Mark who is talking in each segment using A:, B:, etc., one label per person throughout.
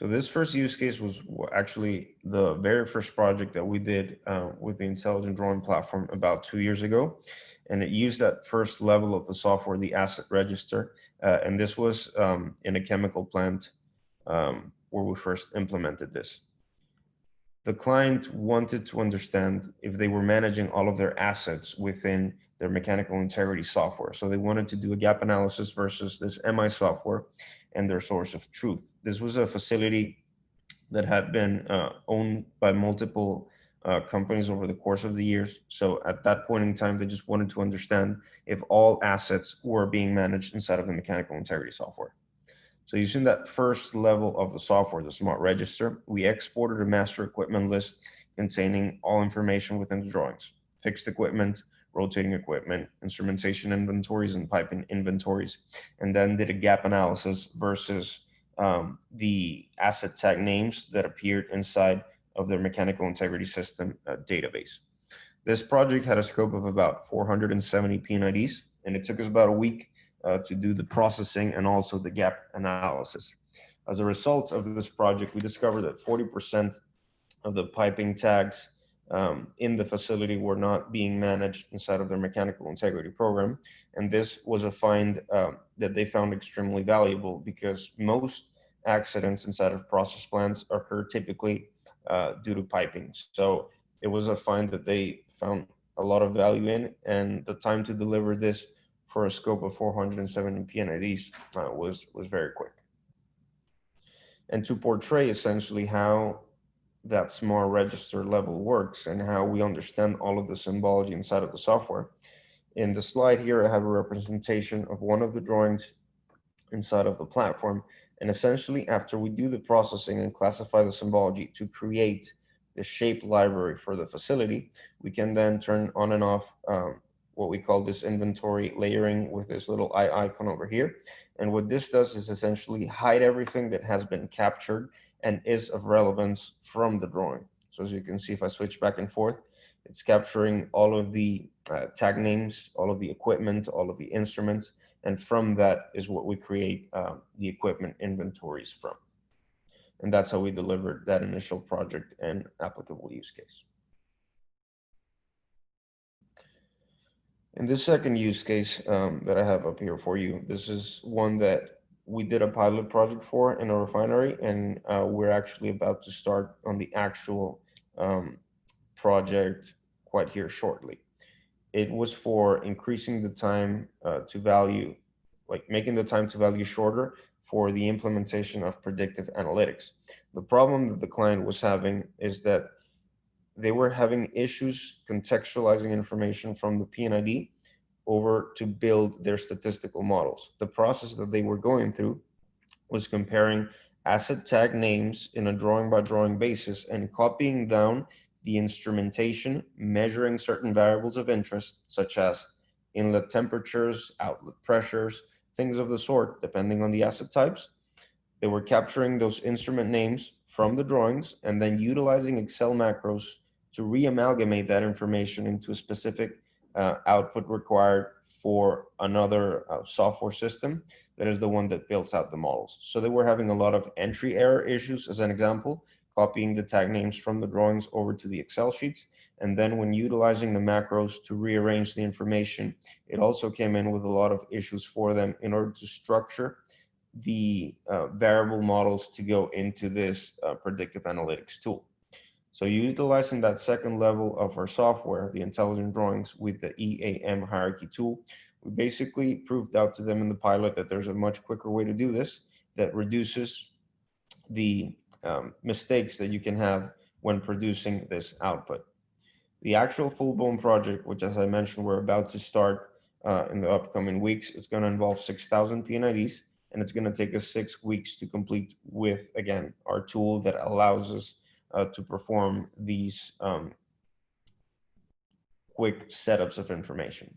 A: So this first use case was actually the very first project that we did with the intelligent drawing platform about 2 years ago. And it used that first level of the software, the asset register. And this was in a chemical plant where we first implemented this. The client wanted to understand if they were managing all of their assets within their mechanical integrity software. So they wanted to do a gap analysis versus this MI software and their source of truth. This was a facility that had been owned by multiple companies over the course of the years. So at that point in time, they just wanted to understand if all assets were being managed inside of the mechanical integrity software. So using that first level of the software, the smart register, we exported a master equipment list containing all information within the drawings: fixed equipment, rotating equipment, instrumentation inventories, and piping inventories, and then did a gap analysis versus the asset tag names that appeared inside of their mechanical integrity system database. This project had a scope of about 470 PNIDs, and it took us about a week to do the processing and also the gap analysis. As a result of this project, we discovered that 40% of the piping tags in the facility were not being managed inside of their mechanical integrity program. And this was a find that they found extremely valuable because most accidents inside of process plants occur typically due to piping. So it was a find that they found a lot of value in, and the time to deliver this for a scope of 470 PNIDs was very quick. And to portray essentially how that smart register level works and how we understand all of the symbology inside of the software, in the slide here, I have a representation of one of the drawings inside of the platform. And essentially, after we do the processing and classify the symbology to create the shape library for the facility, we can then turn on and off what we call this inventory layering with this little eye icon over here. And what this does is essentially hide everything that has been captured and is of relevance from the drawing. So as you can see, if I switch back and forth, it's capturing all of the tag names, all of the equipment, all of the instruments, and from that is what we create the equipment inventories from. And that's how we delivered that initial project and applicable use case. In this second use case that I have up here for you, this is one that we did a pilot project for in a refinery, and we're actually about to start on the actual project quite here shortly. It was for increasing the time to value, like making the time to value shorter for the implementation of predictive analytics. The problem that the client was having is that they were having issues contextualizing information from the PNID over to build their statistical models. The process that they were going through was comparing asset tag names in a drawing by drawing basis and copying down the instrumentation, measuring certain variables of interest, such as inlet temperatures, outlet pressures, things of the sort, depending on the asset types. They were capturing those instrument names from the drawings and then utilizing Excel macros to re-amalgamate that information into a specific output required for another software system that is the one that builds out the models. So they were having a lot of entry error issues, as an example, copying the tag names from the drawings over to the Excel sheets. And then when utilizing the macros to rearrange the information, it also came in with a lot of issues for them in order to structure the variable models to go into this predictive analytics tool. So utilizing that second level of our software, the intelligent drawings with the EAM hierarchy tool, we basically proved out to them in the pilot that there's a much quicker way to do this that reduces the mistakes that you can have when producing this output. The actual full-blown project, which as I mentioned, we're about to start in the upcoming weeks, it's going to involve 6,000 PNIDs, and it's going to take us 6 weeks to complete with, again, our tool that allows us to perform these quick setups of information.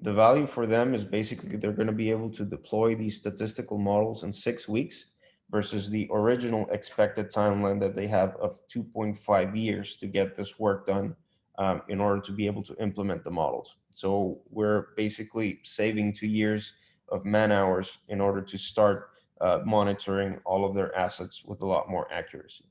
A: The value for them is basically they're going to be able to deploy these statistical models in 6 weeks versus the original expected timeline that they have of 2.5 years to get this work done in order to be able to implement the models. So we're basically saving 2 years of man hours in order to start monitoring all of their assets with a lot more accuracy.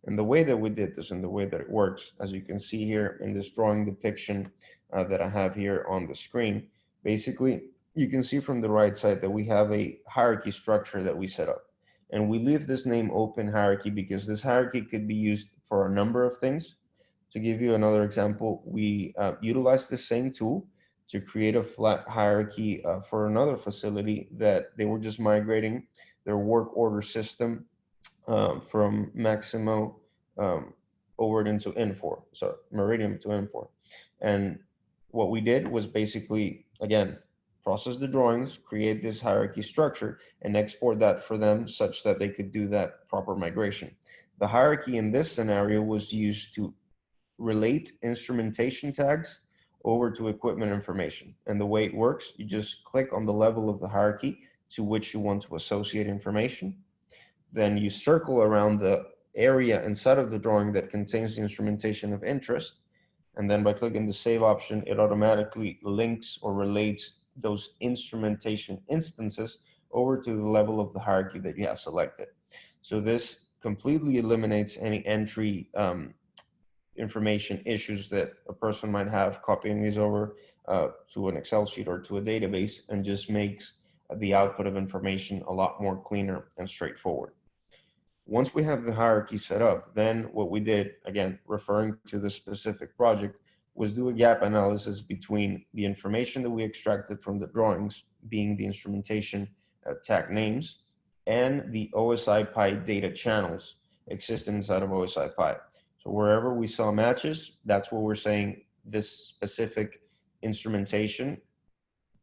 A: And the way that we did this and the way that it works, as you can see here in this drawing depiction that I have here on the screen, basically, you can see from the right side that we have a hierarchy structure that we set up. And we leave this name open hierarchy because this hierarchy could be used for a number of things. To give you another example, we utilized the same tool to create a flat hierarchy for another facility that they were just migrating their work order system from Maximo over into Infor, so Meridian to Infor. And what we did was basically, again, process the drawings, create this hierarchy structure, and export that for them such that they could do that proper migration. The hierarchy in this scenario was used to relate instrumentation tags over to equipment information. And the way it works, you just click on the level of the hierarchy to which you want to associate information. Then you circle around the area inside of the drawing that contains the instrumentation of interest. And then by clicking the save option, it automatically links or relates those instrumentation instances over to the level of the hierarchy that you have selected. So this completely eliminates any entry information issues that a person might have copying these over to an Excel sheet or to a database, and just makes the output of information a lot more cleaner and straightforward. Once we have the hierarchy set up, then what we did, again, referring to the specific project, was do a gap analysis between the information that we extracted from the drawings, being the instrumentation tag names, and the OSI Pi data channels existing inside of OSI Pi. So wherever we saw matches, that's what we're saying this specific instrumentation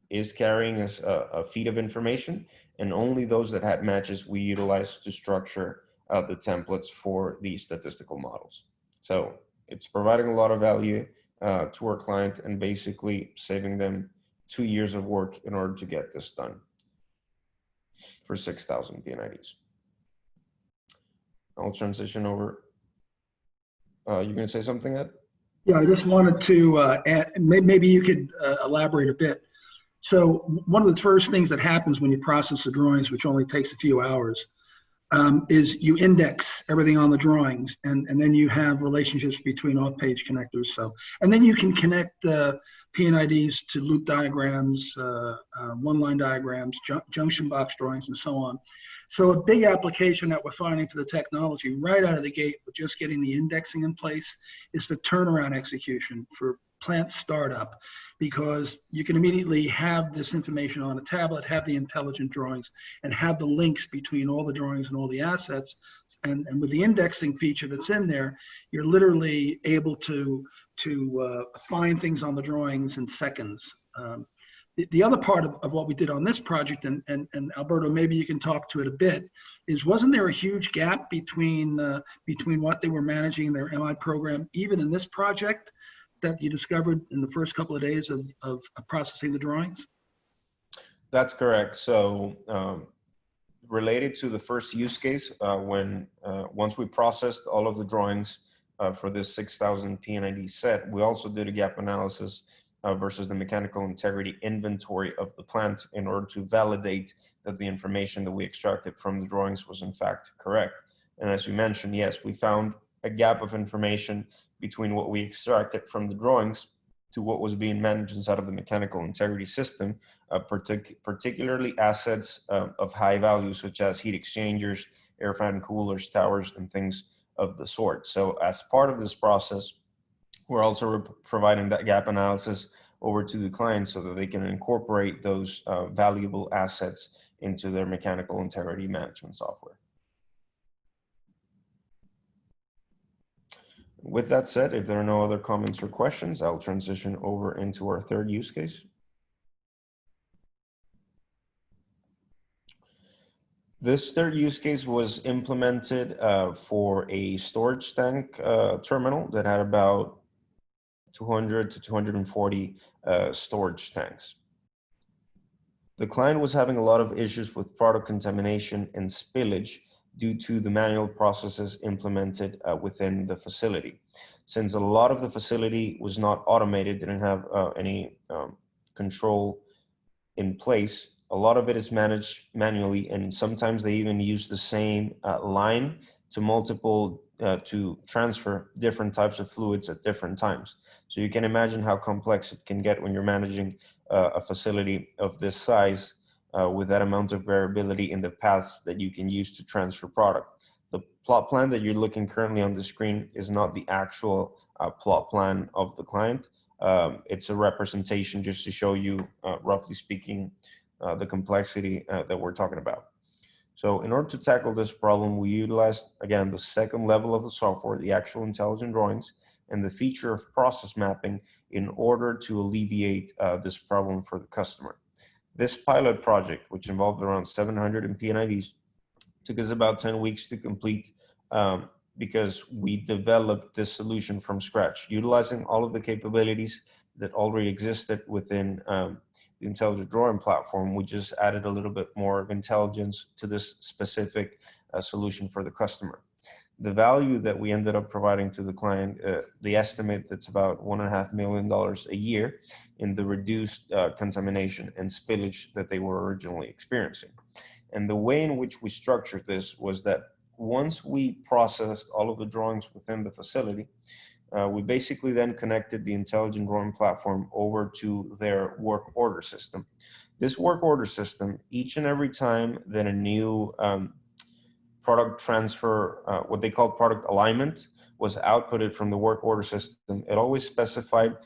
A: is carrying a feed of information, and only those that had matches we utilized to structure the templates for the statistical models. So it's providing a lot of value to our client and basically saving them 2 years of work in order to get this done for 6,000 PNIDs. I'll transition over. You're going to say something, Ed?
B: Yeah, I just wanted to add, maybe you could elaborate a bit. So one of the first things that happens when you process the drawings, which only takes a few hours, is you index everything on the drawings, and then you have relationships between off-page connectors. So, and then you can connect PNIDs to loop diagrams, one-line diagrams, junction box drawings, and so on. So a big application that we're finding for the technology right out of the gate with just getting the indexing in place is the turnaround execution for plant startup, because you can immediately have this information on a tablet, have the intelligent drawings, and have the links between all the drawings and all the assets. And with the indexing feature that's in there, you're literally able to find things on the drawings in seconds. The other part of what we did on this project, and Alberto, maybe you can talk to it a bit, is wasn't there a huge gap between what they were managing in their MI program, even in this project, that you discovered in the first couple of days of processing the drawings?
A: That's correct. So related to the first use case, once we processed all of the drawings for this 6,000 PNID set, we also did a gap analysis versus the mechanical integrity inventory of the plant in order to validate that the information that we extracted from the drawings was in fact correct. And as you mentioned, yes, we found a gap of information between what we extracted from the drawings to what was being managed inside of the mechanical integrity system, particularly assets of high value, such as heat exchangers, air fan coolers, towers, and things of the sort. So as part of this process, we're also providing that gap analysis over to the client so that they can incorporate those valuable assets into their mechanical integrity management software. With that said, if there are no other comments or questions, I'll transition over into our third use case. This third use case was implemented for a storage tank terminal that had about 200 to 240 storage tanks. The client was having a lot of issues with product contamination and spillage due to the manual processes implemented within the facility. Since a lot of the facility was not automated, didn't have any control in place, A lot of it is managed manually, and sometimes they even use the same line to to transfer different types of fluids at different times. So you can imagine how complex it can get when you're managing a facility of this size with that amount of variability in the paths that you can use to transfer product. The plot plan that you're looking currently on the screen is not the actual plot plan of the client. It's a representation just to show you, roughly speaking, the complexity that we're talking about. So in order to tackle this problem, we utilized, again, the second level of the software, the actual intelligent drawings, and the feature of process mapping in order to alleviate this problem for the customer. This pilot project, which involved around 700 PNIDs, took us about 10 weeks to complete because we developed this solution from scratch, utilizing all of the capabilities that already existed within the intelligent drawing platform. We just added a little bit more of intelligence to this specific solution for the customer. The value that we ended up providing to the client, the estimate that's about $1.5 million a year in the reduced contamination and spillage that they were originally experiencing. And the way in which we structured this was that once we processed all of the drawings within the facility, we basically then connected the intelligent drawing platform over to their work order system. This work order system, each and every time that a new product transfer, what they call product alignment, was outputted from the work order system, it always specified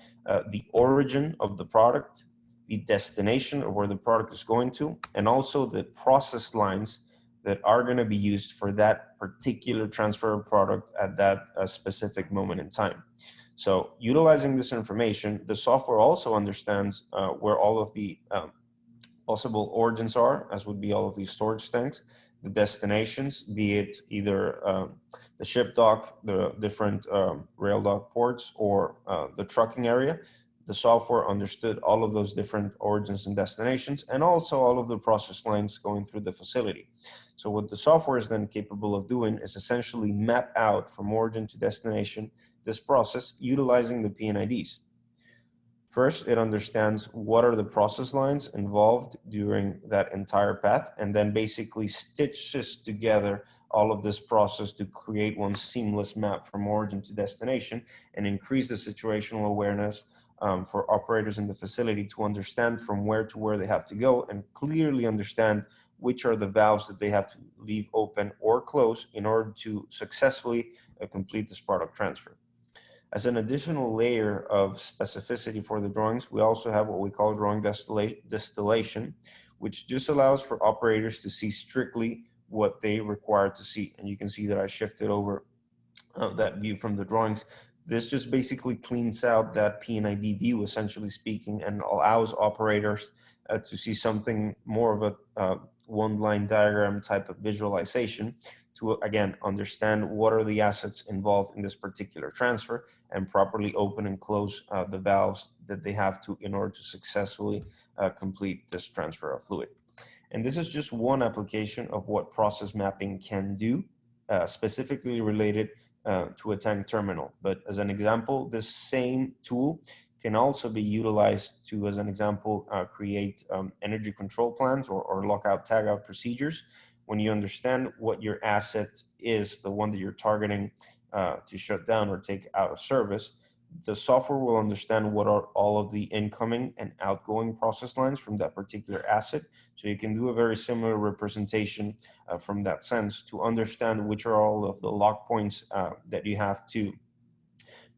A: the origin of the product, the destination of where the product is going to, and also the process lines that are going to be used for that particular transfer of product at that specific moment in time. So utilizing this information, the software also understands where all of the possible origins are, as would be all of these storage tanks, the destinations, be it either the ship dock, the different rail dock ports, or the trucking area. The software understood all of those different origins and destinations, and also all of the process lines going through the facility. So what the software is then capable of doing is essentially map out from origin to destination this process utilizing the PNIDs. First, it understands what are the process lines involved during that entire path, and then basically stitches together all of this process to create one seamless map from origin to destination and increase the situational awareness for operators in the facility to understand from where to where they have to go and clearly understand which are the valves that they have to leave open or close in order to successfully complete this product transfer. As an additional layer of specificity for the drawings, we also have what we call drawing distillation, which just allows for operators to see strictly what they require to see. And you can see that I shifted over that view from the drawings. This just basically cleans out that PNID view, essentially speaking, and allows operators to see something more of a one-line diagram type of visualization to, again, understand what are the assets involved in this particular transfer and properly open and close the valves that they have to in order to successfully complete this transfer of fluid. And this is just one application of what process mapping can do, specifically related to a tank terminal. But as an example, this same tool can also be utilized to, as an example, create energy control plans or lockout tagout procedures. When you understand what your asset is, the one that you're targeting to shut down or take out of service, the software will understand what are all of the incoming and outgoing process lines from that particular asset. So you can do a very similar representation from that sense to understand which are all of the lock points that you have to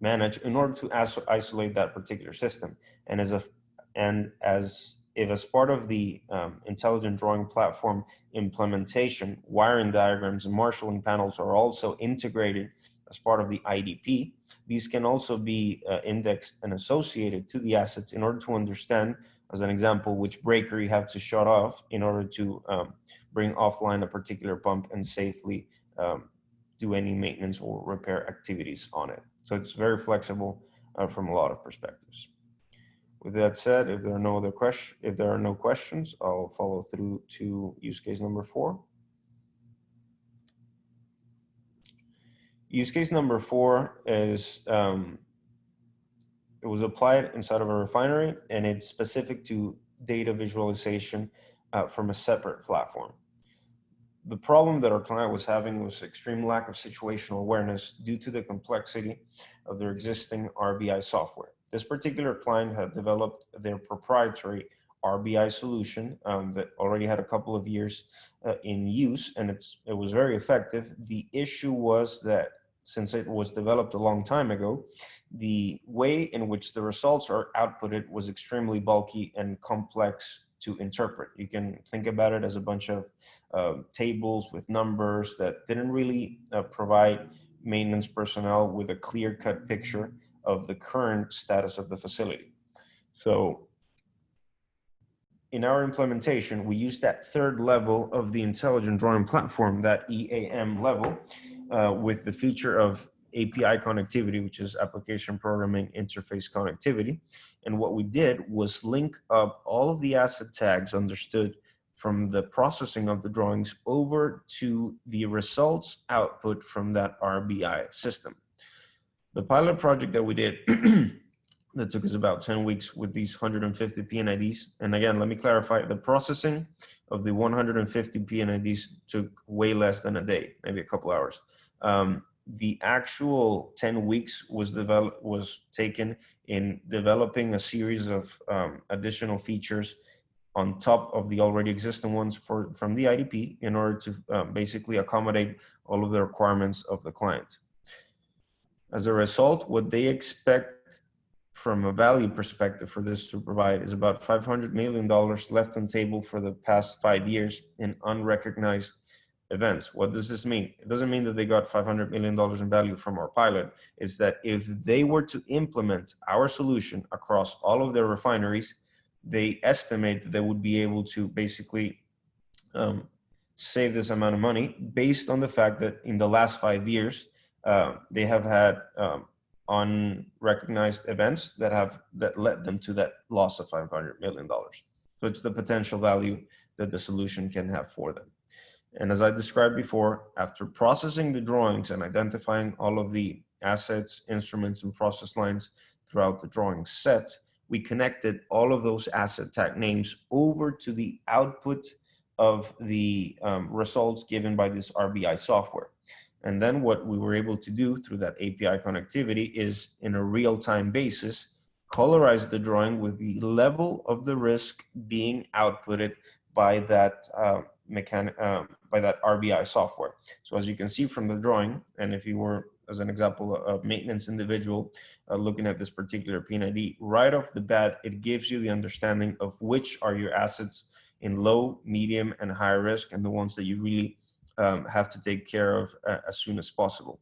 A: manage in order to isolate that particular system. And if as part of the intelligent drawing platform implementation, wiring diagrams and marshalling panels are also integrated as part of the IDP, these can also be indexed and associated to the assets in order to understand, as an example, which breaker you have to shut off in order to bring offline a particular pump and safely do any maintenance or repair activities on it. So it's very flexible from a lot of perspectives. With that said, if there are no questions, I'll follow through to use case number 4. Use case number 4 is, it was applied inside of a refinery, and it's specific to data visualization from a separate platform. The problem that our client was having was extreme lack of situational awareness due to the complexity of their existing RBI software. This particular client had developed their proprietary RBI solution that already had a couple of years in use, and it was very effective. The issue was that since it was developed a long time ago, the way in which the results are outputted was extremely bulky and complex to interpret. You can think about it as a bunch of tables with numbers that didn't really provide maintenance personnel with a clear-cut picture of the current status of the facility. So in our implementation, we use that third level of the intelligent drawing platform, that EAM level, with the feature of API connectivity, which is application programming interface connectivity. And what we did was link up all of the asset tags understood from the processing of the drawings over to the results output from that RBI system. The pilot project that we did that took us about 10 weeks with these 150 PNIDs. And again, let me clarify, the processing of the 150 PNIDs took way less than a day, maybe a couple hours. The actual 10 weeks was taken in developing a series of additional features on top of the already existing ones from the IDP in order to basically accommodate all of the requirements of the client. As a result, what they expect from a value perspective for this to provide is about $500 million left on table for the past 5 years in unrecognized events. What does this mean? It doesn't mean that they got $500 million in value from our pilot. It's that if they were to implement our solution across all of their refineries, they estimate that they would be able to basically save this amount of money based on the fact that in the last 5 years, they have had unrecognized events that led them to that loss of $500 million. So it's the potential value that the solution can have for them. And as I described before, after processing the drawings and identifying all of the assets, instruments, and process lines throughout the drawing set, we connected all of those asset tag names over to the output of the results given by this RBI software. And then what we were able to do through that API connectivity is, in a real-time basis, colorize the drawing with the level of the risk being outputted by that by that RBI software. So as you can see from the drawing, and if you were, as an example, a maintenance individual looking at this particular PNID, right off the bat, it gives you the understanding of which are your assets in low, medium, and high risk, and the ones that you really have to take care of as soon as possible.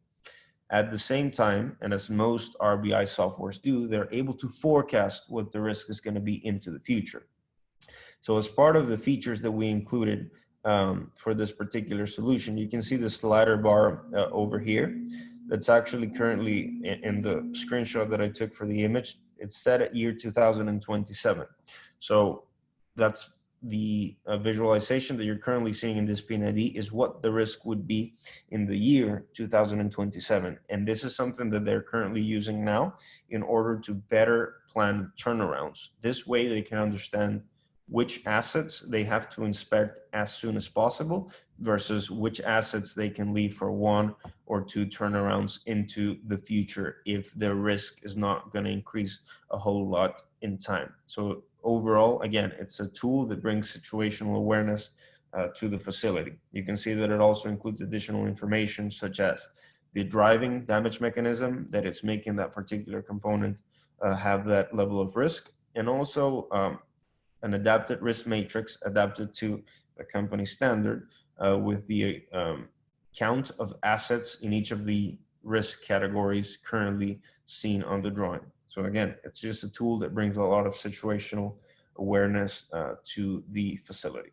A: At the same time, and as most RBI softwares do, they're able to forecast what the risk is going to be into the future. So as part of the features that we included for this particular solution, you can see the slider bar over here. That's actually currently in the screenshot that I took for the image. It's set at year 2027. So that's the visualization that you're currently seeing in this PNID is what the risk would be in the year 2027. And this is something that they're currently using now in order to better plan turnarounds. This way they can understand which assets they have to inspect as soon as possible versus which assets they can leave for 1 or 2 turnarounds into the future if their risk is not going to increase a whole lot in time. So overall, again, it's a tool that brings situational awareness to the facility. You can see that it also includes additional information such as the driving damage mechanism that it's making that particular component have that level of risk, and also an adapted risk matrix adapted to the company standard with the count of assets in each of the risk categories currently seen on the drawing. So again, it's just a tool that brings a lot of situational awareness to the facility.